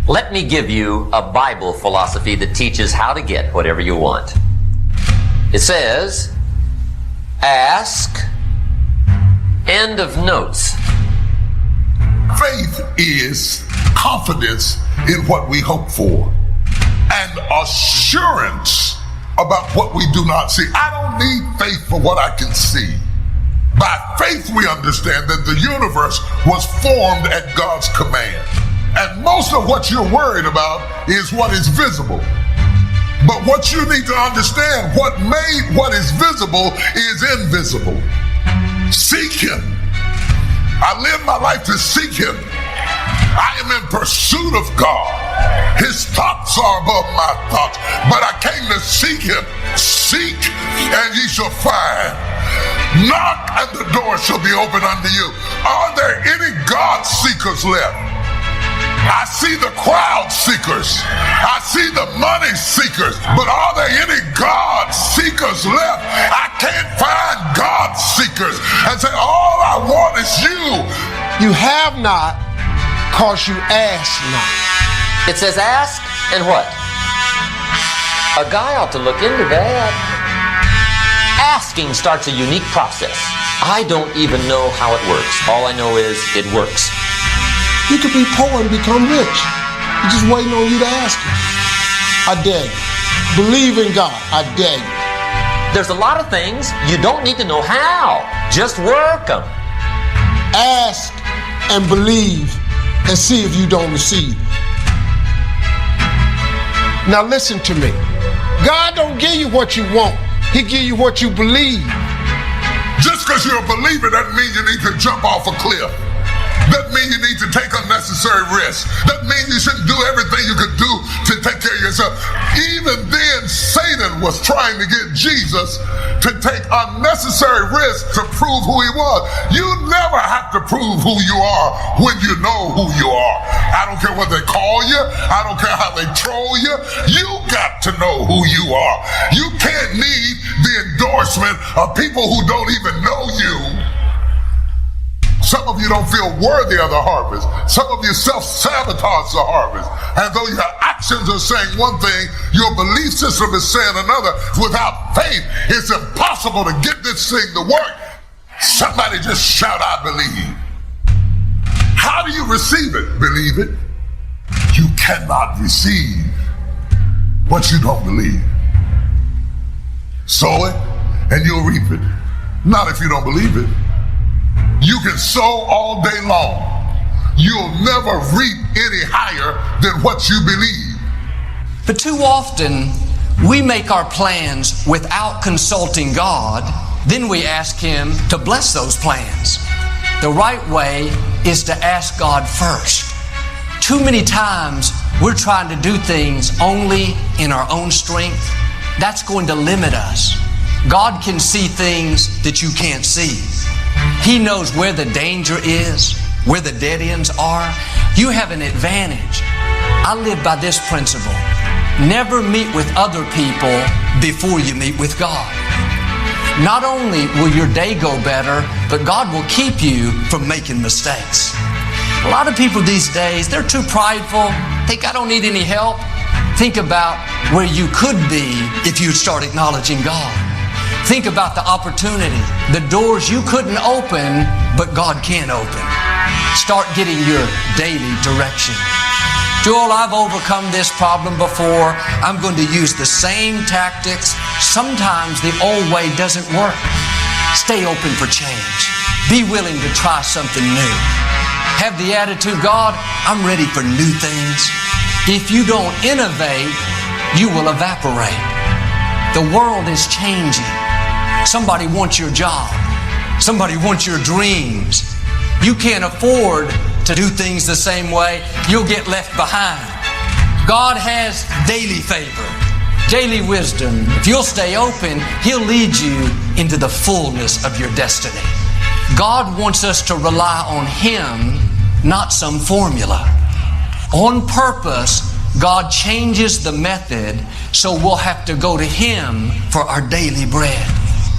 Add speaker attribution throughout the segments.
Speaker 1: Let me give you a Bible philosophy that teaches how to get whatever you want. It says, ask, end of notes.
Speaker 2: Faith is confidence in what we hope for and assurance about what we do not see. I don't need faith for what I can see. By faith, we understand that the universe was formed at God's command. And most of what you're worried about is what is visible. But what you need to understand, what made what is visible is invisible. Seek Him. I live my life to seek Him. I am in pursuit of God. His thoughts are above my thoughts. But I came to seek Him. Seek, and ye shall find. Knock, and the door shall be opened unto you. Are there any God seekers left? I see the crowd seekers. I see the money seekers. But are there any God seekers left? I can't find God seekers and say, all I want is you.
Speaker 3: You have not, cause you ask not.
Speaker 1: It says ask, and what? A guy ought to look into that. Asking starts a unique process. I don't even know how it works. All I know is it works.
Speaker 3: You could be poor and become rich. He's just waiting on you to ask Him. I dare you. Believe in God. I dare you.
Speaker 1: There's a lot of things you don't need to know how. Just work them.
Speaker 3: Ask and believe and see if you don't receive. Now listen to me. God don't give you what you want. He give you what you believe.
Speaker 2: Just because you're a believer doesn't mean you need to jump off a cliff. Doesn't mean you need to take unnecessary risks. Doesn't mean you shouldn't do everything you could do to take care of yourself. Even then, Satan was trying to get Jesus to take unnecessary risks to prove who He was. You never have to prove who you are when you know who you are. I don't care what they call you. I don't care how they troll you. You got to know who you are. You can't need the endorsement of people who don't even know you. Some of you don't feel worthy of the harvest. Some of you self-sabotage the harvest. And though your actions are saying one thing, your belief system is saying another. Without faith, it's impossible to get this thing to work. Somebody just shout, I believe. How do you receive it? Believe it. You cannot receive what you don't believe. Sow it, and you'll reap it. Not if you don't believe it. You can sow all day long. You'll never reap any higher than what you believe.
Speaker 4: But too often, we make our plans without consulting God. Then we ask Him to bless those plans. The right way is to ask God first. Too many times, we're trying to do things only in our own strength. That's going to limit us. God can see things that you can't see. He knows where the danger is, where the dead ends are. You have an advantage. I live by this principle. Never meet with other people before you meet with God. Not only will your day go better, but God will keep you from making mistakes. A lot of people these days, they're too prideful, think I don't need any help. Think about where you could be if you'd start acknowledging God. Think about the opportunity, the doors you couldn't open, but God can open. Start getting your daily direction. Joel, I've overcome this problem before. I'm going to use the same tactics. Sometimes the old way doesn't work. Stay open for change. Be willing to try something new. Have the attitude, God, I'm ready for new things. If you don't innovate, you will evaporate. The world is changing. Somebody wants your job. Somebody wants your dreams. You can't afford to do things the same way. You'll get left behind. God has daily favor, daily wisdom. If you'll stay open, He'll lead you into the fullness of your destiny. God wants us to rely on Him, not some formula. On purpose, God changes the method so we'll have to go to Him for our daily bread.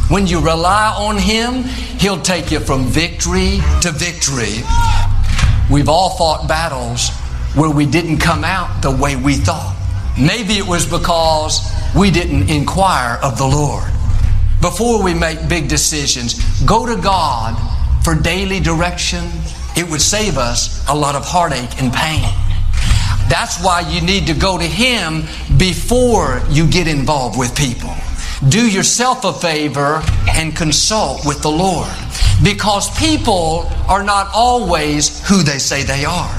Speaker 4: When you rely on Him, He'll take you from victory to victory. We've all fought battles where we didn't come out the way we thought. Maybe it was because we didn't inquire of the Lord. Before we make big decisions, go to God for daily direction. It would save us a lot of heartache and pain. That's why you need to go to Him before you get involved with people. Do yourself a favor and consult with the Lord, because people are not always who they say they are.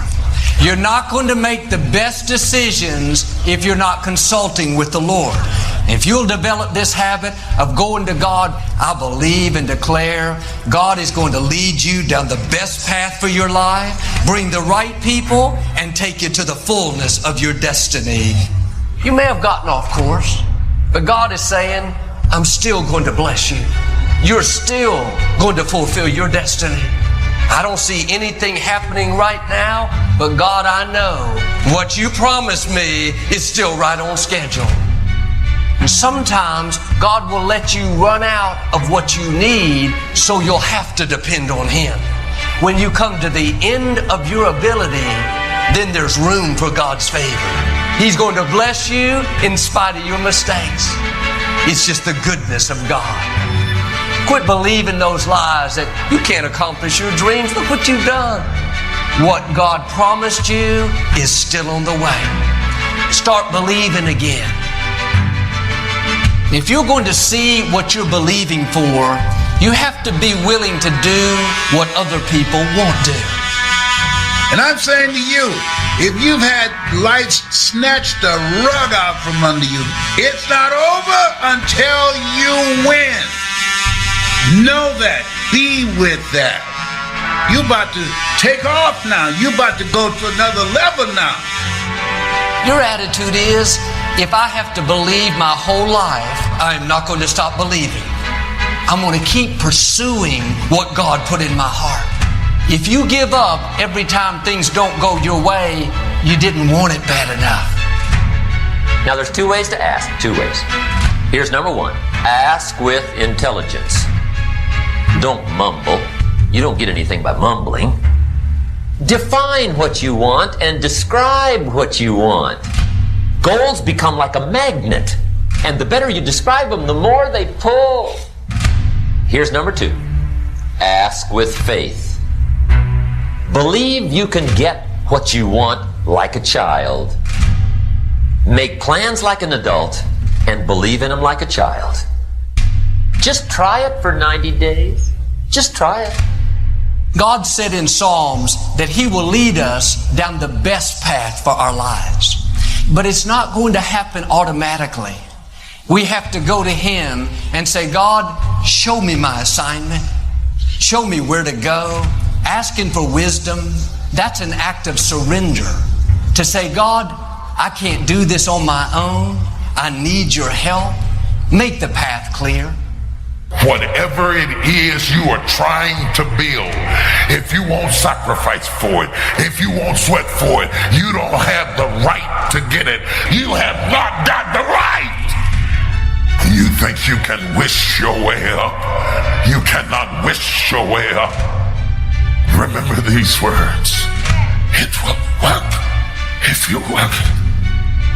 Speaker 4: You're not going to make the best decisions if you're not consulting with the Lord. If you'll develop this habit of going to God, I believe and declare God is going to lead you down the best path for your life, bring the right people, and take you to the fullness of your destiny. You may have gotten off course, but God is saying, I'm still going to bless you. You're still going to fulfill your destiny. I don't see anything happening right now, but God, I know what you promised me is still right on schedule. And sometimes God will let you run out of what you need, so you'll have to depend on Him. When you come to the end of your ability, then there's room for God's favor. He's going to bless you in spite of your mistakes. It's just the goodness of God. Quit believing those lies that you can't accomplish your dreams. Look what you've done. What God promised you is still on the way. Start believing again. If you're going to see what you're believing for, you have to be willing to do what other people won't do.
Speaker 5: And I'm saying to you, if you've had life snatch the rug out from under you, it's not over until you win. Know that. Be with that. You about to take off now. You about to go to another level now.
Speaker 4: Your attitude is, if I have to believe my whole life, I'm not going to stop believing. I'm going to keep pursuing what God put in my heart. If you give up every time things don't go your way, you didn't want it bad enough.
Speaker 1: Now there's two ways to ask. Two ways. Here's number one. Ask with intelligence. Don't mumble. You don't get anything by mumbling. Define what you want and describe what you want. Goals become like a magnet, and the better you describe them, the more they pull. Here's number two. Ask with faith. Believe you can get what you want like a child. Make plans like an adult and believe in them like a child. Just try it for 90 days. Just try it.
Speaker 4: God said in Psalms that He will lead us down the best path for our lives. But it's not going to happen automatically. We have to go to Him and say, God, show me my assignment. Show me where to go. Asking for wisdom, that's an act of surrender. To say, God, I can't do this on my own. I need your help. Make the path clear.
Speaker 2: Whatever it is you are trying to build, if you won't sacrifice for it, if you won't sweat for it, you don't have the right to get it. You have not got the right. You think you can wish your way up. You cannot wish your way up. Remember these words. It will work if you work it.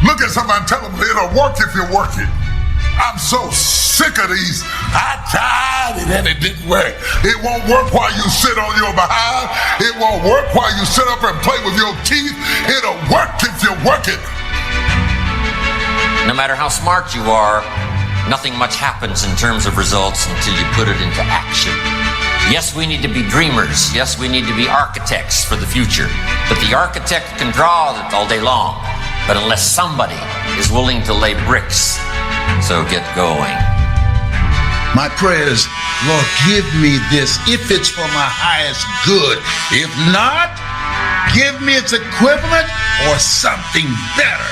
Speaker 2: Look at somebody and tell them it'll work if you work it. I'm so sick of these. I tried it and it didn't work. It won't work while you sit on your behind. It won't work while you sit up and play with your teeth. It'll work if you work it.
Speaker 1: No matter how smart you are, nothing much happens in terms of results until you put it into action. Yes, we need to be dreamers. Yes, we need to be architects for the future. But the architect can draw all day long. But unless somebody is willing to lay bricks, so get going.
Speaker 5: My prayer is, Lord, give me this if it's for my highest good. If not, give me its equivalent or something better.